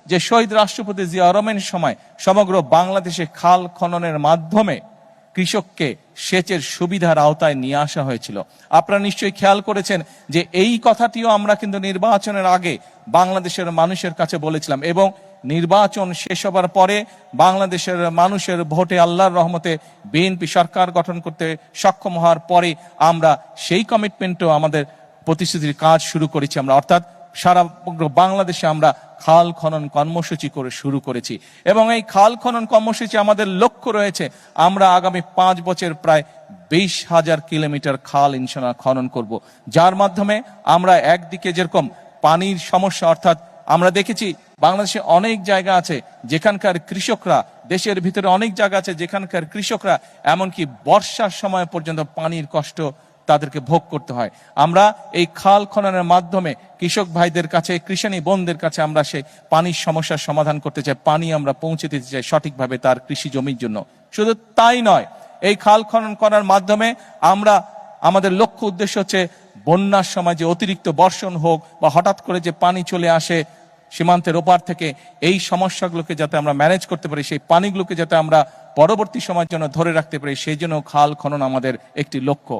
যে শহীদ রাষ্ট্রপতি জিয়া রহমানের সময় সমগ্র বাংলাদেশে খাল খননের মাধ্যমে কৃষককে সেচের সুবিধার আওতায় নিয়ে আসা হয়েছিল। আপনারা নিশ্চয়ই খেয়াল করেছেন যে এই কথাটিও আমরা কিন্তু নির্বাচনের আগে বাংলাদেশের মানুষের কাছে বলেছিলাম, এবং নির্বাচন শেষ হবার পরে বাংলাদেশের মানুষের ভোটে আল্লাহর রহমতে বিএনপি সরকার গঠন করতে সক্ষম হওয়ার পরে আমরা সেই কমিটমেন্টও আমাদের প্রতিশ্রুতির কাজ শুরু করেছি আমরা, অর্থাৎ সারা বাংলাদেশে আমরা খাল খনন কর্মসূচি করে শুরু করেছি। এবং এই খাল খনন কর্মসূচি আমাদের লক্ষ্য রয়েছে আমরা আগামী 5 বছর প্রায় 20,000 কিলোমিটার খাল ইনশাআল্লাহ খনন করব, যার মাধ্যমে আমরা একদিকে যেরকম পানির সমস্যা, অর্থাৎ আমরা দেখেছি বাংলাদেশে অনেক জায়গা আছে যেখানকার কৃষকরা, দেশের ভিতরে অনেক জায়গা আছে যেখানকার কৃষকরা এমনকি বর্ষার সময় পর্যন্ত পানির কষ্ট তাদেরকে ভোগ করতে হয়। আমরা এই খাল খননের মাধ্যমে কৃষক ভাইদের কাছে, কৃষানী বোনদের কাছে আমরা সেই পানির সমস্যার সমাধান করতে চাই, পানি আমরা পৌঁছে দিতে চাই সঠিকভাবে তার কৃষি জমির জন্য। শুধু তাই নয়, এই খাল খনন করার মাধ্যমে আমরা আমাদের লক্ষ্য উদ্দেশ্য হচ্ছে বন্যার সময় যে অতিরিক্ত বর্ষণ হোক বা হঠাৎ করে যে পানি চলে আসে সীমান্তের ওপার থেকে, এই সমস্যাগুলোকে যাতে আমরা ম্যানেজ করতে পারি, সেই পানিগুলোকে যাতে আমরা পরবর্তী সময়ের জন্য ধরে রাখতে পারি, সেই জন্য খাল খনন আমাদের একটি লক্ষ্য।